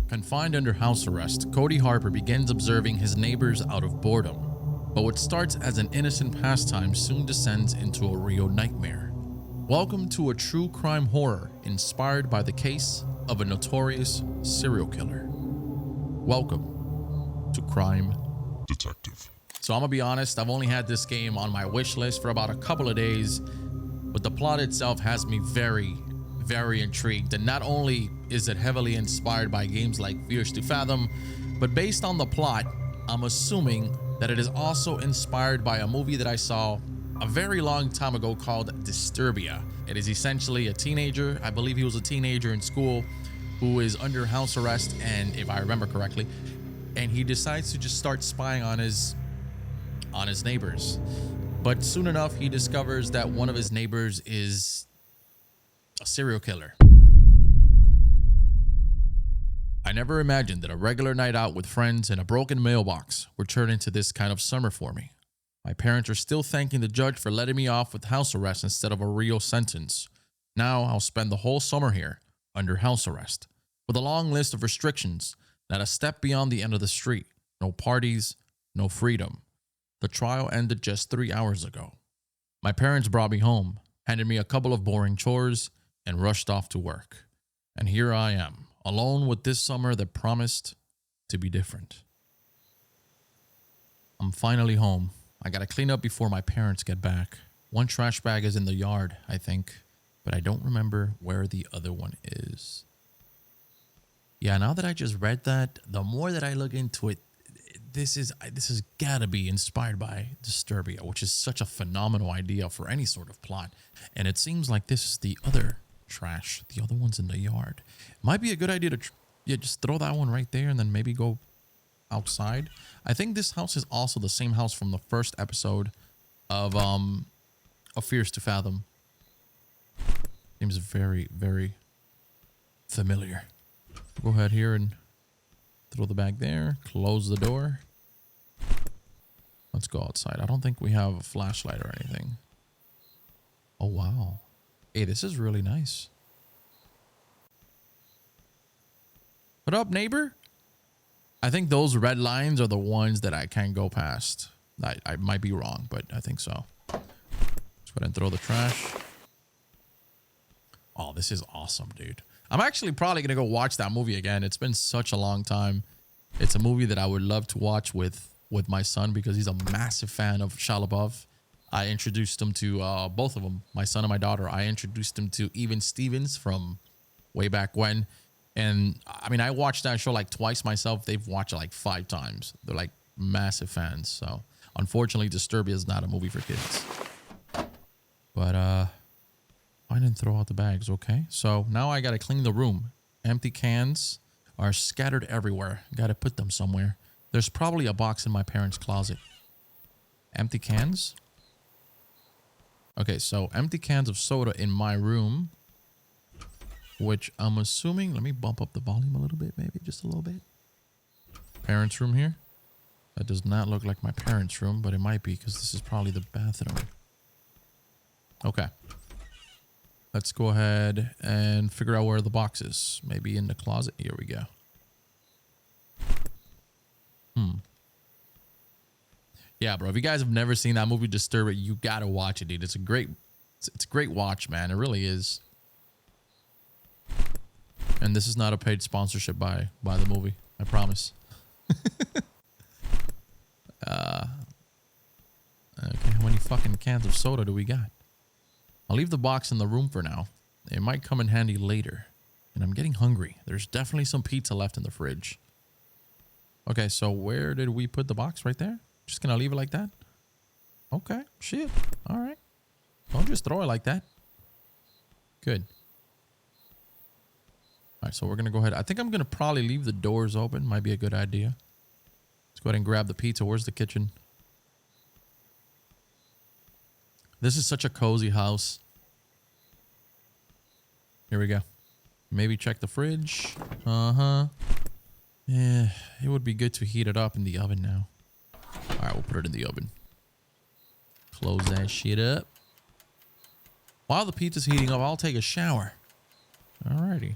Confined under house arrest, Cody Harper begins observing his neighbors out of boredom. But what starts as an innocent pastime soon descends into a real nightmare. Welcome to a true crime horror inspired by the case of a notorious serial killer. Welcome to Crime Detective. So I'm gonna be honest, I've only had this game on my wish list for about a couple of days, but the plot itself has me very intrigued. And not only is it heavily inspired by games like Fears to Fathom, but based on the plot, I'm assuming that it is also inspired by a movie that I saw a very long time ago called Disturbia. It is essentially a teenager, I believe he was a teenager in school, who is under house arrest, and if I remember correctly, and he decides to just start spying on his neighbors. But soon enough, he discovers that one of his neighbors is a serial killer. I never imagined that a regular night out with friends and a broken mailbox would turn into this kind of summer for me. My parents are still thanking the judge for letting me off with house arrest instead of a real sentence. Now I'll spend the whole summer here, under house arrest, with a long list of restrictions, not a step beyond the end of the street, no parties, no freedom. The trial ended just 3 hours ago. My parents brought me home, handed me a couple of boring chores, and rushed off to work. And here I am, alone with this summer that promised to be different. I'm finally home. I gotta clean up before my parents get back. One trash bag is in the yard, I think, but I don't remember where the other one is. Yeah, now that I just read that, the more that I look into it, this has gotta be inspired by Disturbia, which is such a phenomenal idea for any sort of plot. And it seems like this is the other trash. The other one's in the yard. Might be a good idea to just throw that one right there and then maybe go outside. I think this house is also the same house from the first episode of Fears to Fathom. Seems very familiar. Go ahead here and throw the bag there. Close the door. Let's go outside. I don't think we have a flashlight or anything. Oh, wow. Hey, this is really nice. What up, neighbor? I think those red lines are the ones that I can't go past. I might be wrong, but I think so. Let's go ahead and throw the trash. Oh, this is awesome, dude. I'm actually probably going to go watch that movie again. It's been such a long time. It's a movie that I would love to watch with my son because he's a massive fan of Shia LaBeouf. I introduced him to both of them, my son and my daughter. I introduced him to Even Stevens from way back when. And I mean, I watched that show like twice myself. They've watched it like 5 times. They're like massive fans. So unfortunately, Disturbia is not a movie for kids. But I didn't throw out the bags. Okay. So now I got to clean the room. Empty cans are scattered everywhere. Got to put them somewhere. There's probably a box in my parents' closet. Empty cans. Okay, so empty cans of soda in my room, which I'm assuming, let me bump up the volume a little bit, maybe just a little bit. Parents' room here. That does not look like my parents' room, but it might be because this is probably the bathroom. Okay. Let's go ahead and figure out where the box is. Maybe in the closet. Here we go. Yeah, bro. If you guys have never seen that movie Disturbia, you gotta watch it, dude. It's a great watch, man. It really is. And this is not a paid sponsorship by the movie. I promise. Okay, how many fucking cans of soda do we got? I'll leave the box in the room for now. It might come in handy later. And I'm getting hungry. There's definitely some pizza left in the fridge. Okay, so where did we put the box? Right there? Just gonna leave it like that? Okay, shit. All right. Don't just throw it like that. Good. All right, so we're gonna go ahead. I think I'm gonna probably leave the doors open. Might be a good idea. Let's go ahead and grab the pizza. Where's the kitchen? This is such a cozy house. Here we go. Maybe check the fridge. Yeah, it would be good to heat it up in the oven now. All right, we'll put it in the oven. Close that shit up. While the pizza's heating up, I'll take a shower. Alrighty.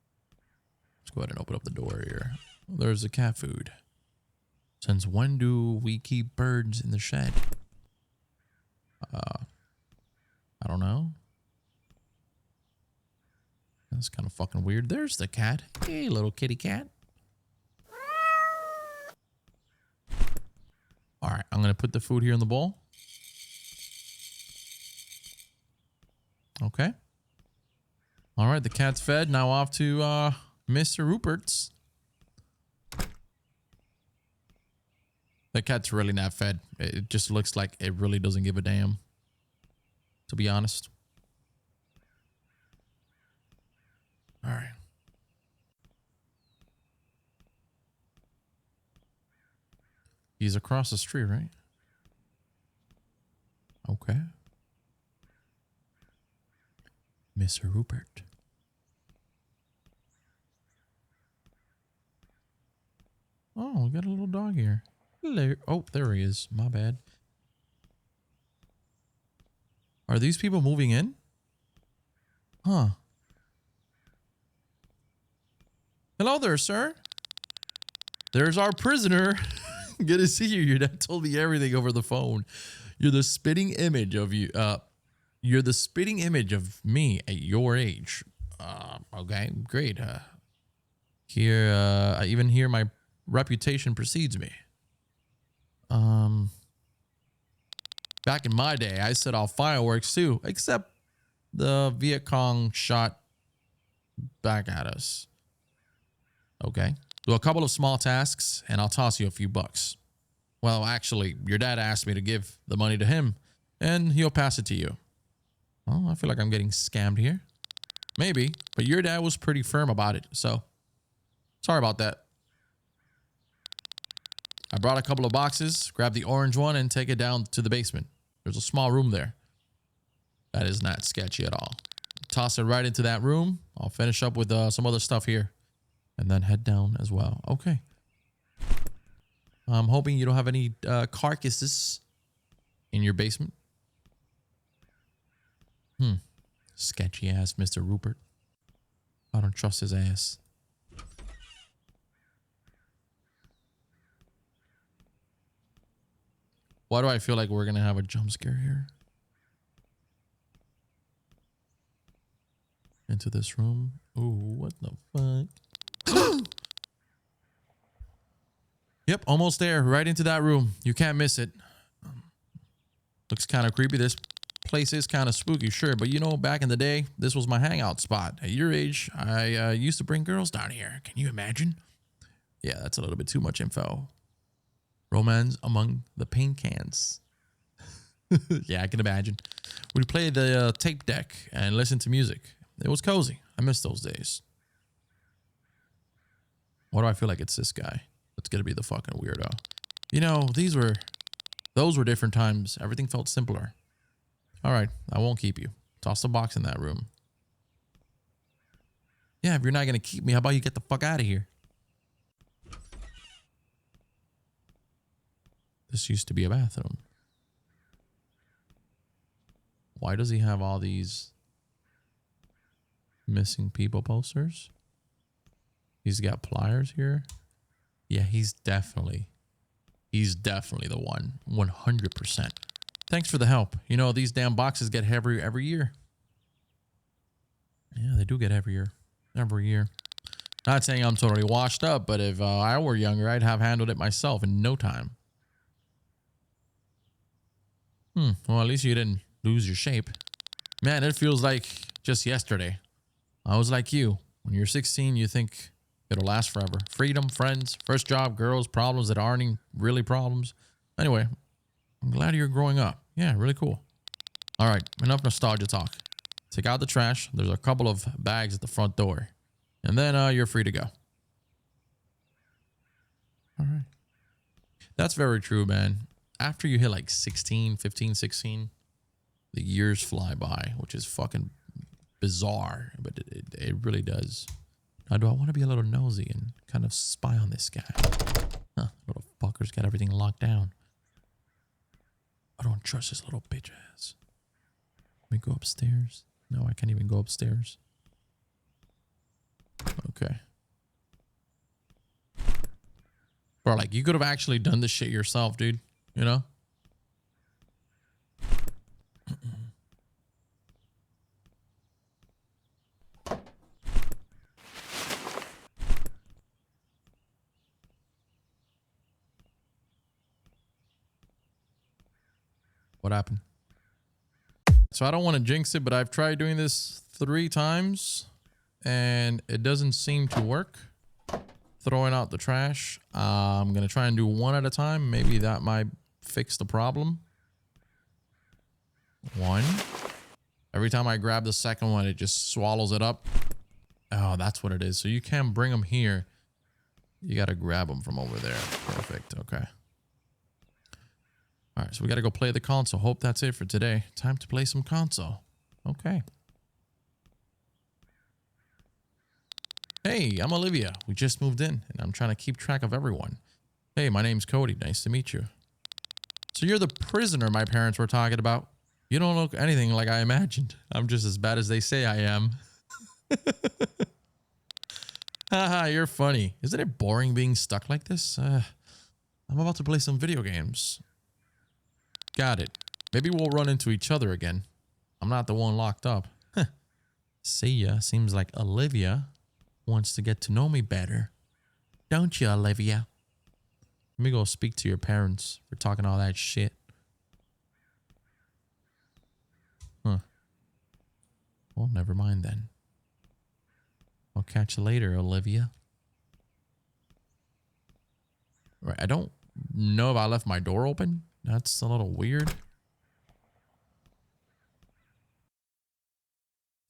Let's go ahead and open up the door here. There's the cat food. Since when do we keep birds in the shed? I don't know. That's kind of fucking weird. There's the cat. Hey, little kitty cat. All right, I'm going to put the food here in the bowl. Okay. All right, the cat's fed. Now off to Mr. Rupert's. The cat's really not fed. It just looks like it really doesn't give a damn, to be honest. All right. He's across the street, right? Okay. Mr. Rupert. Oh, we got a little dog here. Hello. Oh, there he is. My bad. Are these people moving in? Huh. Hello there, sir. There's our prisoner. Good to see you. Your dad told me everything over the phone. You're the spitting image of you. You're the spitting image of me at your age. Okay, great. I even hear my reputation precedes me. Back in my day, I set off fireworks too, except the Viet Cong shot back at us. Okay. Do a couple of small tasks and I'll toss you a few bucks. Well, actually, your dad asked me to give the money to him and he'll pass it to you. Oh, I feel like I'm getting scammed here. Maybe, but your dad was pretty firm about it, so sorry about that. I brought a couple of boxes, grab the orange one and take it down to the basement. There's a small room there. That is not sketchy at all. Toss it right into that room. I'll finish up with some other stuff here and then head down as well. Okay. I'm hoping you don't have any carcasses in your basement. Sketchy ass Mr. Rupert. I don't trust his ass. Why do I feel like we're going to have a jump scare here? Into this room. Ooh, what the fuck? Yep, almost there. Right into that room. You can't miss it. Looks kind of creepy. This place is kind of spooky, sure. But you know, back in the day, this was my hangout spot. At your age, I used to bring girls down here. Can you imagine? Yeah, that's a little bit too much info. Romance among the paint cans. Yeah, I can imagine. We'd play the tape deck and listen to music. It was cozy. I miss those days. Why do I feel like it's this guy that's gonna be the fucking weirdo? You know, those were different times. Everything felt simpler. All right, I won't keep you. Toss the box in that room. Yeah, if you're not gonna keep me, how about you get the fuck out of here? This used to be a bathroom. Why does he have all these missing people posters? He's got pliers here. Yeah, he's definitely the one. 100%. Thanks for the help. You know, these damn boxes get heavier every year. Yeah, they do get heavier every year. Not saying I'm totally washed up, but if I were younger, I'd have handled it myself in no time. Well, at least you didn't lose your shape. Man, it feels like just yesterday. I was like you. When you're 16, you think it'll last forever. Freedom, friends, first job, girls, problems that aren't really problems. Anyway, I'm glad you're growing up. Yeah, really cool. All right, enough nostalgia talk. Take out the trash. There's a couple of bags at the front door. And then you're free to go. All right. That's very true, man. After you hit like 16, 15, 16, the years fly by, which is fucking bizarre, but it really does. Now, do I want to be a little nosy and kind of spy on this guy? Huh, little fucker's got everything locked down. I don't trust this little bitch ass. Let me go upstairs. No, I can't even go upstairs. Okay. Bro, like, you could have actually done this shit yourself, dude. You know? What happened? So I don't want to jinx it, but I've tried doing this 3 times and it doesn't seem to work. Throwing out the trash. I'm going to try and do 1 at a time. Maybe that might fix the problem. 1. Every time I grab the second one, it just swallows it up. Oh, that's what it is. So you can't bring them here. You got to grab them from over there. Perfect. Okay. All right, so we got to go play the console. Hope that's it for today. Time to play some console. Okay. Hey, I'm Olivia. We just moved in, and I'm trying to keep track of everyone. Hey, my name's Cody. Nice to meet you. So you're the prisoner my parents were talking about. You don't look anything like I imagined. I'm just as bad as they say I am. Haha, you're funny. Isn't it boring being stuck like this? I'm about to play some video games. Got it. Maybe we'll run into each other again. I'm not the one locked up. See ya. Seems like Olivia wants to get to know me better. Don't you, Olivia? Let me go speak to your parents for talking all that shit. Huh. Well, never mind then. I'll catch you later, Olivia. Right, I don't know if I left my door open. That's a little weird.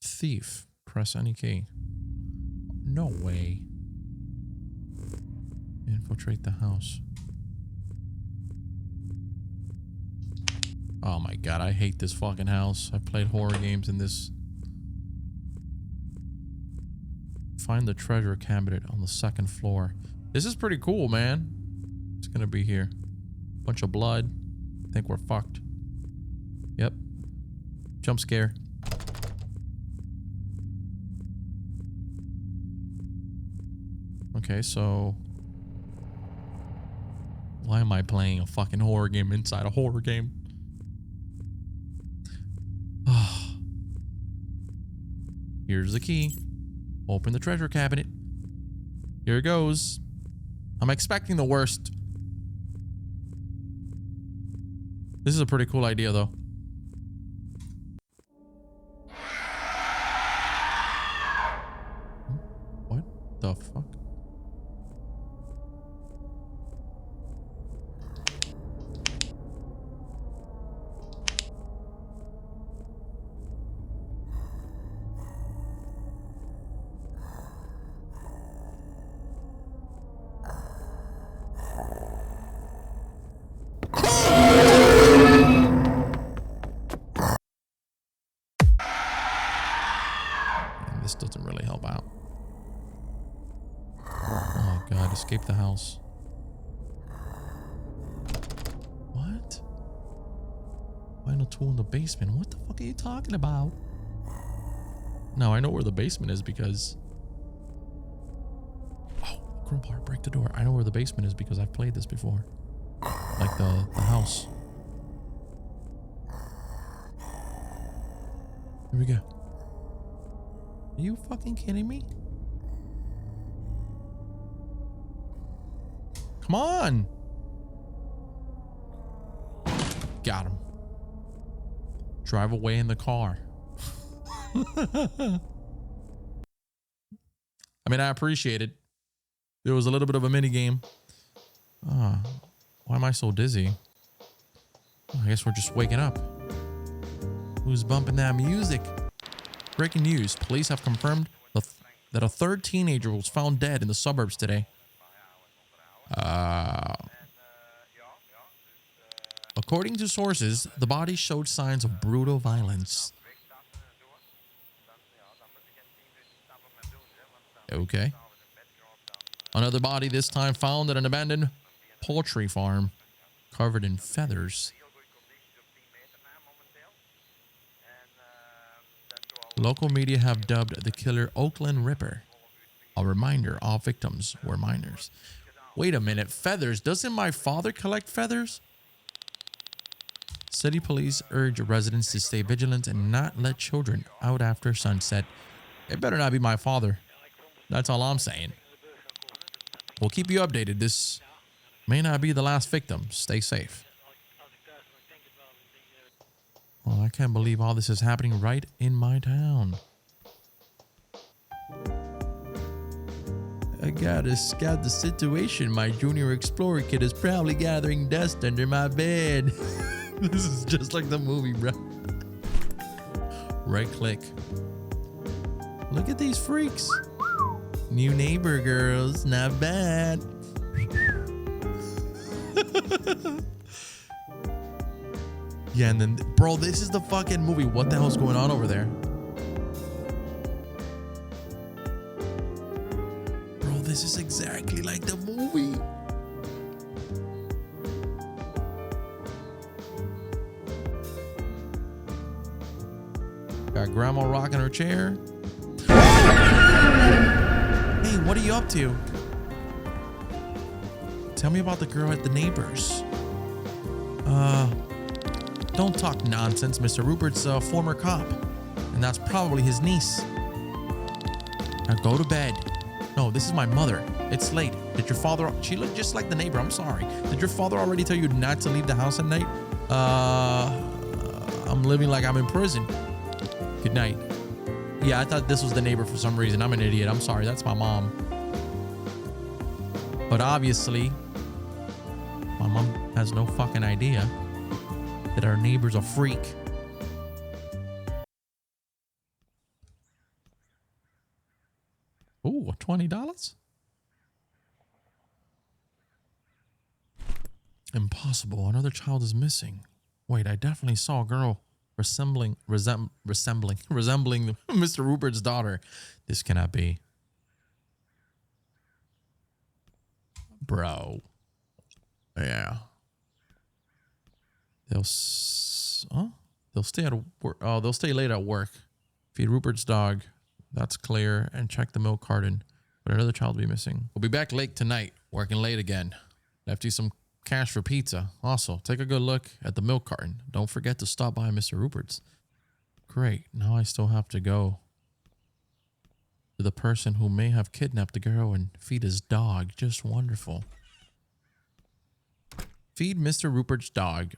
Thief. Press any key. No way. Infiltrate the house. Oh my god, I hate this fucking house. I've played horror games in this. Find the treasure cabinet on the 2nd floor. This is pretty cool, man. It's gonna be here. Bunch of blood. I think we're fucked. Yep. Jump scare. Okay, so why am I playing a fucking horror game inside a horror game? Here's the key. Open the treasure cabinet. Here it goes. I'm expecting the worst. This is a pretty cool idea, though. What the fuck? This doesn't really help out. Oh god, escape the house. What? Find a tool in the basement. What the fuck are you talking about? Now I know where the basement is because... Oh, crowbar, break the door. I know where the basement is because I've played this before. Like the house. Here we go. Are you fucking kidding me? Come on. Got him. Drive away in the car. I mean, I appreciate it. There was a little bit of a mini game. Why am I so dizzy? I guess we're just waking up. Who's bumping that music? Breaking news. Police have confirmed that a 3rd teenager was found dead in the suburbs today. According to sources, the body showed signs of brutal violence. Okay. Another body, this time found at an abandoned poultry farm, covered in feathers. Local media have dubbed the killer Oakland Ripper. A reminder, all victims were minors. Wait a minute. Feathers. Doesn't my father collect feathers? City police urge residents to stay vigilant and not let children out after sunset. It better not be my father. That's all I'm saying. We'll keep you updated. This may not be the last victim. Stay safe. Oh, I can't believe all this is happening right in my town. I gotta scout the situation. My junior explorer kid is probably gathering dust under my bed. This is just like the movie, bro. Right click. Look at these freaks. New neighbor girls, not bad. Yeah, and then, bro, this is the fucking movie. What the hell's going on over there? Bro, this is exactly like the movie. Got grandma rocking her chair. Hey, what are you up to? Tell me about the girl at the neighbors. Don't talk nonsense. Mr. Rupert's a former cop, and that's probably his niece. Now go to bed. No, this is my mother. It's late. Did your father... She looked just like the neighbor. I'm sorry. Did your father already tell you not to leave the house at night? I'm living like I'm in prison. Good night. Yeah, I thought this was the neighbor for some reason. I'm an idiot. I'm sorry. That's my mom. But obviously, my mom has no fucking idea that our neighbor's a freak. Ooh, $20? Impossible. Another child is missing. Wait, I definitely saw a girl resembling Mr. Rupert's daughter. This cannot be. Bro. Yeah. They'll stay at work. Oh, they'll stay late at work. Feed Rupert's dog. That's clear. And check the milk carton. But another child will be missing. We'll be back late tonight. Working late again. Left you some cash for pizza. Also, take a good look at the milk carton. Don't forget to stop by Mr. Rupert's. Great. Now I still have to go to the person who may have kidnapped the girl and feed his dog. Just wonderful. Feed Mr. Rupert's dog.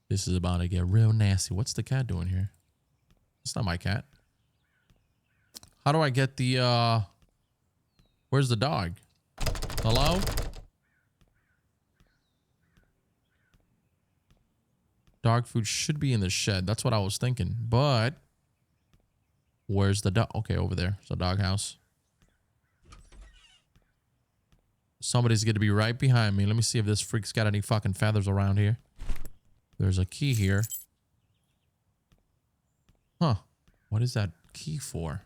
This is about to get real nasty. What's the cat doing here? It's not my cat. How do I get the, where's the dog? Hello? Dog food should be in the shed. That's what I was thinking. But where's the dog? Okay, over there. It's a dog house. Somebody's going to be right behind me. Let me see if this freak's got any fucking feathers around here. There's a key here. Huh. What is that key for?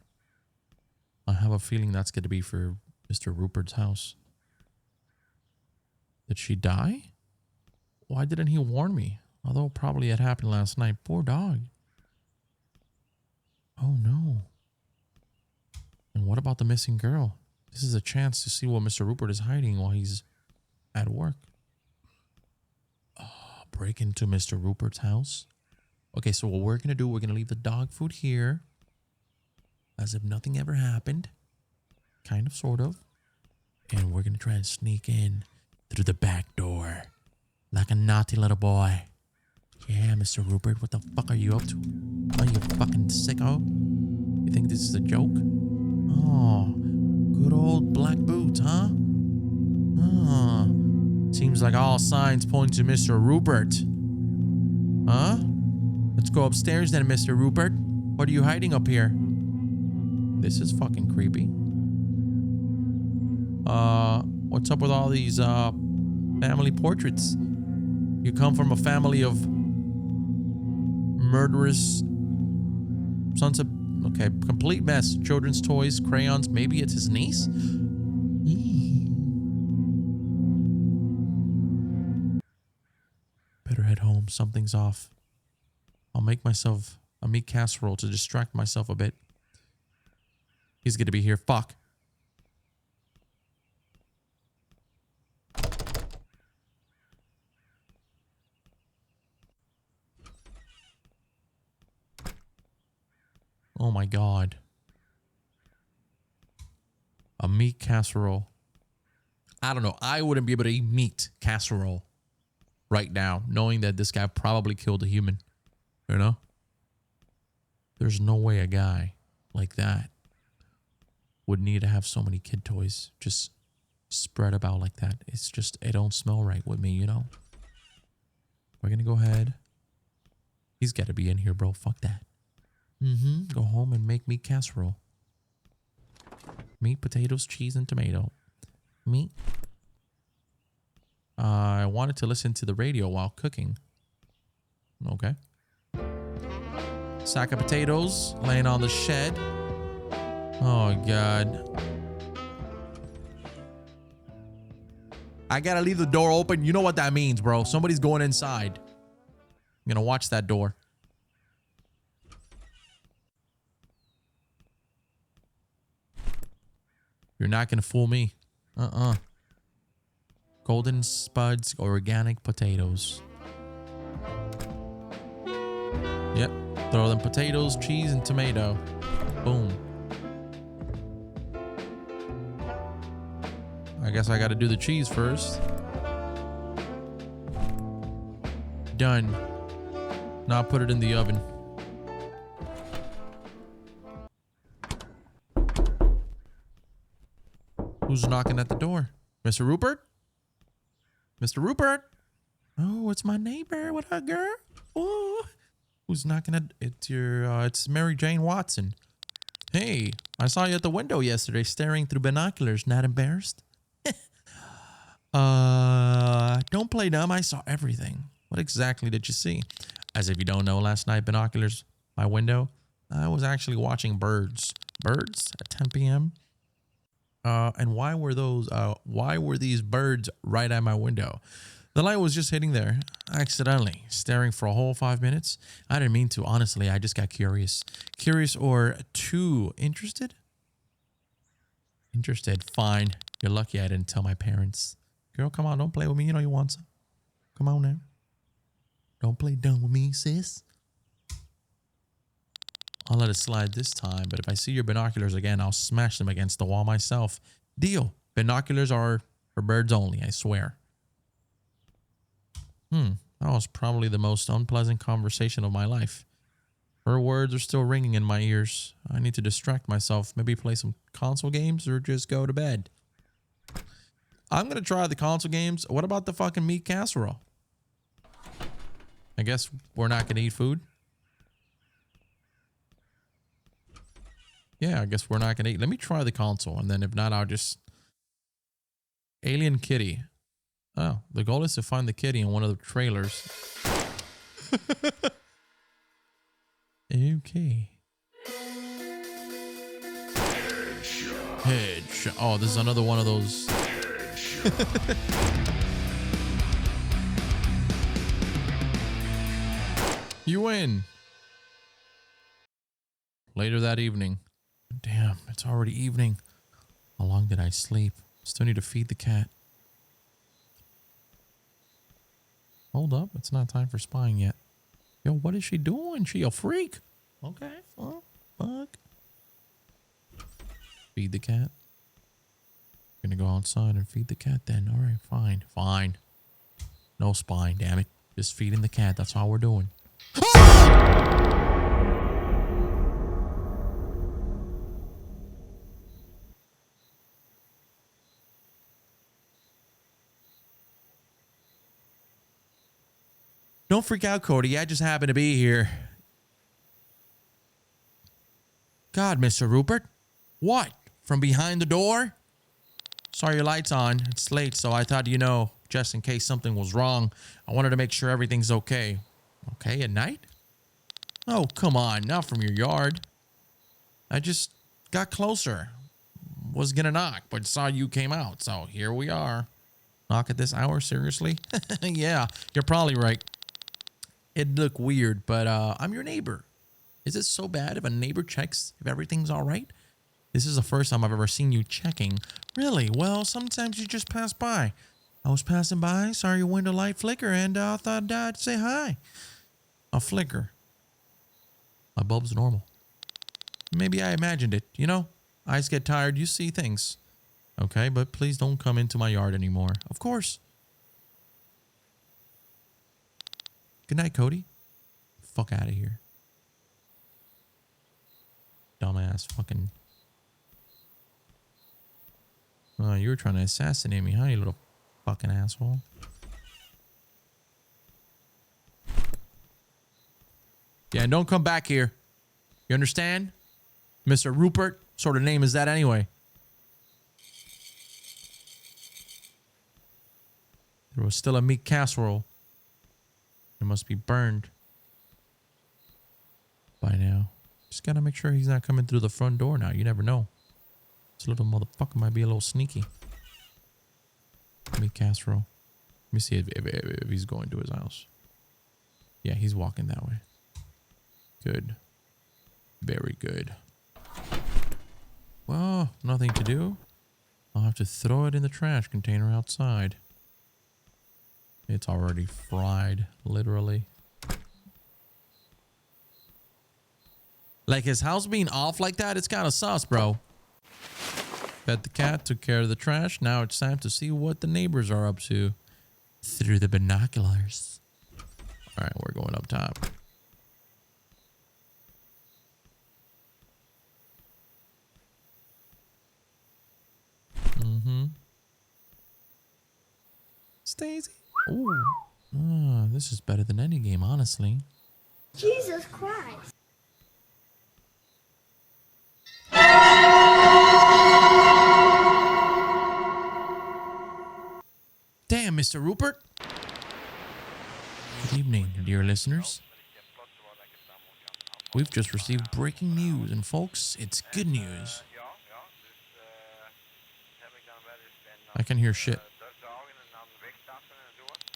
I have a feeling that's going to be for Mr. Rupert's house. Did she die? Why didn't he warn me? Although probably it happened last night. Poor dog. Oh no. And what about the missing girl? This is a chance to see what Mr. Rupert is hiding while he's at work. Break into Mr. Rupert's house. Okay, so what we're going to do, we're going to leave the dog food here. As if nothing ever happened. Kind of, sort of. And we're going to try and sneak in through the back door. Like a naughty little boy. Yeah, Mr. Rupert, what the fuck are you up to? Are you fucking sicko? You think this is a joke? Oh, good old black boots, huh? Oh. Seems like all signs point to Mr. Rupert. Huh? Let's go upstairs then, Mr. Rupert. What are you hiding up here? This is fucking creepy. What's up with all these, family portraits? You come from a family of murderous sons of... Okay, complete mess. Children's toys, crayons. Maybe it's his niece? Better head home. Something's off. I'll make myself a meat casserole to distract myself a bit. He's gonna be here. Fuck. Oh my God. A meat casserole. I don't know. I wouldn't be able to eat meat casserole right now, knowing that this guy probably killed a human. You know? There's no way a guy like that would need to have so many kid toys just spread about like that. It's just, it don't smell right with me, you know? We're gonna go ahead. He's got to be in here, bro. Fuck that. Go home and make meat casserole. Meat, potatoes, cheese, and tomato. Meat. I wanted to listen to the radio while cooking. Okay. Sack of potatoes laying on the shed. Oh, God. I gotta leave the door open. You know what that means, bro. Somebody's going inside. I'm gonna watch that door. You're not gonna fool me. Golden Spuds organic potatoes. Yep. Throw them potatoes, cheese, and tomato. Boom. I guess I gotta do the cheese first. Done. Now put it in the oven. Who's knocking at the door? Mr. Rupert? Mr. Rupert? Oh, it's my neighbor. What up, girl? Oh, who's knocking at it's Mary Jane Watson. Hey, I saw you at the window yesterday staring through binoculars. Not embarrassed? Don't play dumb. I saw everything. What exactly did you see? As if you don't know, last night, binoculars, my window, I was actually watching birds. Birds at 10 p.m. And why were these birds right at my window? The light was just hitting there, accidentally, staring for a whole 5 minutes. I didn't mean to, honestly. I just got curious. Curious or too interested? Interested, fine. You're lucky I didn't tell my parents. Girl, come on, don't play with me. You know you want some. Come on now. Don't play dumb with me, sis. I'll let it slide this time, but if I see your binoculars again, I'll smash them against the wall myself. Deal. Binoculars are for birds only, I swear. That was probably the most unpleasant conversation of my life. Her words are still ringing in my ears. I need to distract myself, maybe play some console games or just go to bed. I'm going to try the console games. What about the fucking meat casserole? I guess we're not going to eat food. Yeah, I guess we're not going to eat. Let me try the console, and then if not, I'll just... Alien kitty. Oh, the goal is to find the kitty in one of the trailers. Okay. Headshot. Oh, this is another one of those. You win. Later that evening. Damn, it's already evening. How long did I sleep? Still need to feed the cat. Hold up, it's not time for spying yet. Yo, what is she doing? She a freak. Okay, well, fuck. Feed the cat. Gonna go outside and feed the cat then. All right, fine, fine. No spying, damn it. Just feeding the cat, that's all we're doing. Don't freak out, Cody. I just happen to be here. God, Mr. Rupert. What? From behind the door? Saw your lights on. It's late, so I thought, you know, just in case something was wrong, I wanted to make sure everything's okay. Okay, at night? Oh, come on. Not from your yard. I just got closer. Was gonna knock, but saw you came out, so here we are. Knock at this hour? Seriously? Yeah, you're probably right. It'd look weird, but I'm your neighbor. Is it so bad if a neighbor checks if everything's all right? This is the first time I've ever seen you checking. Really? Well, sometimes you just pass by. I was passing by, saw your window light flicker, and I thought I'd say hi. A flicker. My bulb's normal. Maybe I imagined it, you know? Eyes get tired, you see things. Okay, but please don't come into my yard anymore. Of course. Good night, Cody. Fuck out of here. Dumbass fucking... Oh, you were trying to assassinate me, huh, you little fucking asshole? Yeah, and don't come back here. You understand? Mr. Rupert? Sort of name is that anyway? There was still a meat casserole. It must be burned by now. Just gotta make sure he's not coming through the front door now. You never know. This little motherfucker might be a little sneaky. Meat casserole. Let me see if he's going to his house. Yeah, he's walking that way. Good. Very good. Well, nothing to do. I'll have to throw it in the trash container outside. It's already fried, literally. Like his house being off like that, it's kind of sus, bro. Fed the cat, took care of the trash. Now it's time to see what the neighbors are up to through the binoculars. All right, we're going up top. Stacy. Ooh. Oh, this is better than any game, honestly. Jesus Christ. Damn, Mr. Rupert. Good evening, dear listeners. We've just received breaking news, and folks, it's good news. I can hear shit.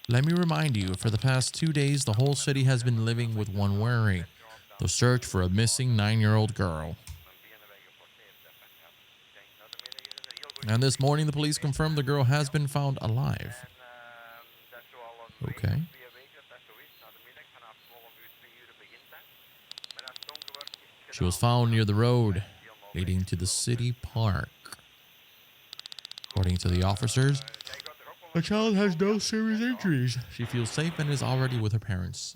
Let me remind you, for the past 2 days, the whole city has been living with one worry. The search for a missing 9-year-old girl. And this morning, the police confirmed the girl has been found alive. Okay. She was found near the road leading to the city park. According to the officers, the child has no serious injuries. She feels safe and is already with her parents.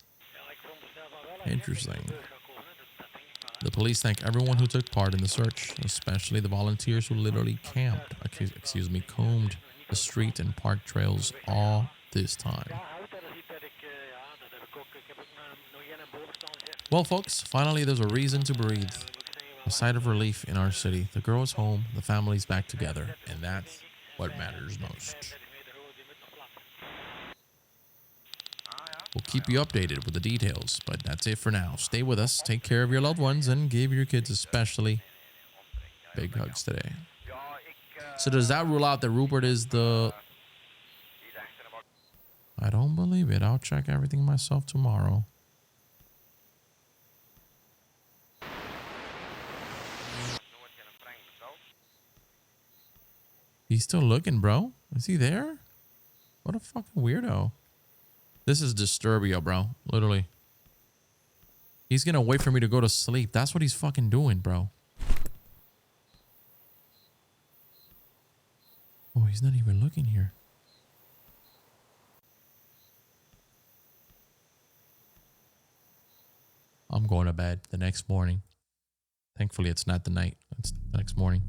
Interesting. The police thank everyone who took part in the search, especially the volunteers who literally camped, combed the street and park trails all this time. Well, folks, finally there's a reason to breathe. A sigh of relief in our city. The girl is home, the family's back together, and that's what matters most. We'll keep you updated with the details, but that's it for now. Stay with us, take care of your loved ones, and give your kids especially big hugs today. So does that rule out that Rupert is the... I don't believe it. I'll check everything myself tomorrow. He's still looking, bro. Is he there? What a fucking weirdo. This is Disturbia, bro. Literally. He's gonna wait for me to go to sleep. That's what he's fucking doing, bro. Oh, he's not even looking here. I'm going to bed the next morning. Thankfully, it's not the night. It's the next morning.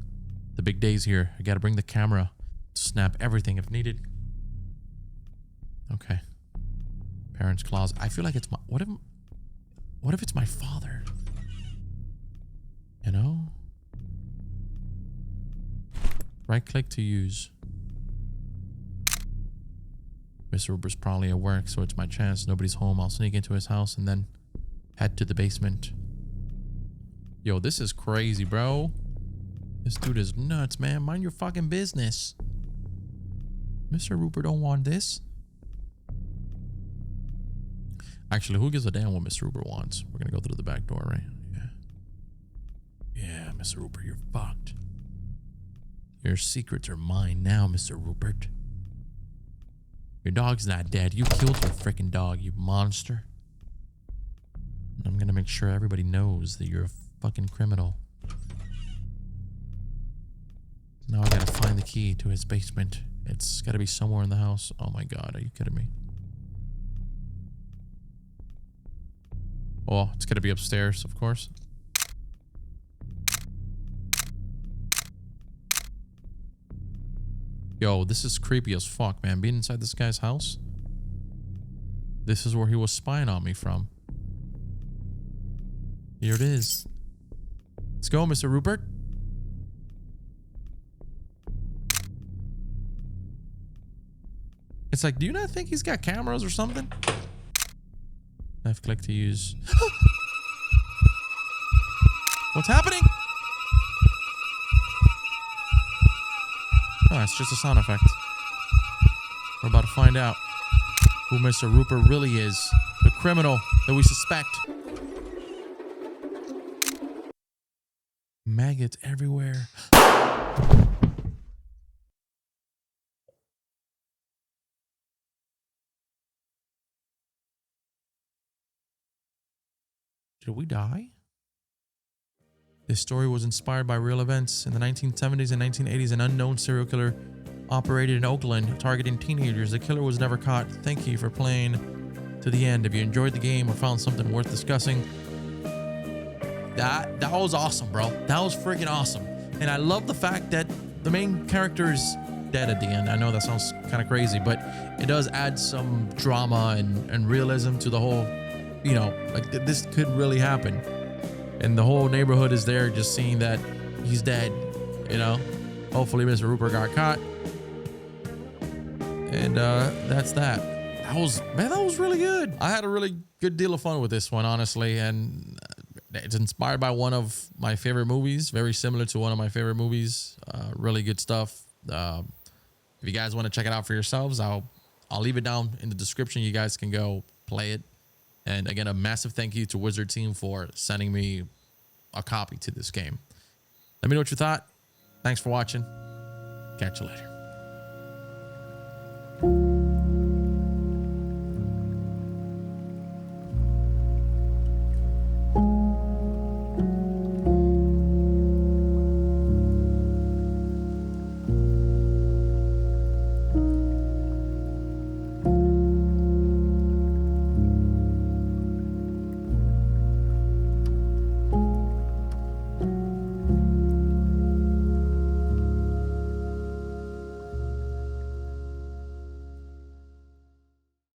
The big day's here. I gotta bring the camera to snap everything if needed. Okay. Parents' closet. I feel like it's my... What if it's my father? You know? Right click to use. Mr. Rupert's probably at work, so it's my chance. Nobody's home. I'll sneak into his house and then head to the basement. Yo, this is crazy, bro. This dude is nuts, man. Mind your fucking business. Mr. Rupert don't want this. Actually, who gives a damn what Mr. Rupert wants? We're gonna go through the back door, right? Yeah. Yeah, Mr. Rupert, you're fucked. Your secrets are mine now, Mr. Rupert. Your dog's not dead. You killed your freaking dog, you monster. And I'm gonna make sure everybody knows that you're a fucking criminal. Now I gotta find the key to his basement. It's gotta be somewhere in the house. Oh my god, are you kidding me? Oh, it's gotta be upstairs, of course. Yo, this is creepy as fuck, man. Being inside this guy's house. This is where he was spying on me from. Here it is. Let's go, Mr. Rupert. It's like, do you not think he's got cameras or something? Left click to use. What's happening? Oh, it's just a sound effect. We're about to find out who Mr. Rupert really is. The criminal that we suspect. Maggots everywhere. Did we die? This story was inspired by real events. In the 1970s and 1980s, an unknown serial killer operated in Oakland, targeting teenagers. The killer was never caught. Thank you for playing to the end. If you enjoyed the game or found something worth discussing, that was awesome, bro. That was freaking awesome. And I love the fact that the main character is dead at the end. I know that sounds kind of crazy, but it does add some drama and realism to the whole, you know, like this could really happen. And the whole neighborhood is there just seeing that he's dead, you know. Hopefully Mr. Rupert got caught. And that's that. That was really good. I had a really good deal of fun with this one, honestly. And it's inspired by one of my favorite movies, very similar to one of my favorite movies. Really good stuff. If you guys want to check it out for yourselves, I'll leave it down in the description. You guys can go play it. And again, a massive thank you to Wizard Team for sending me a copy to this game. Let me know what you thought. Thanks for watching. Catch you later.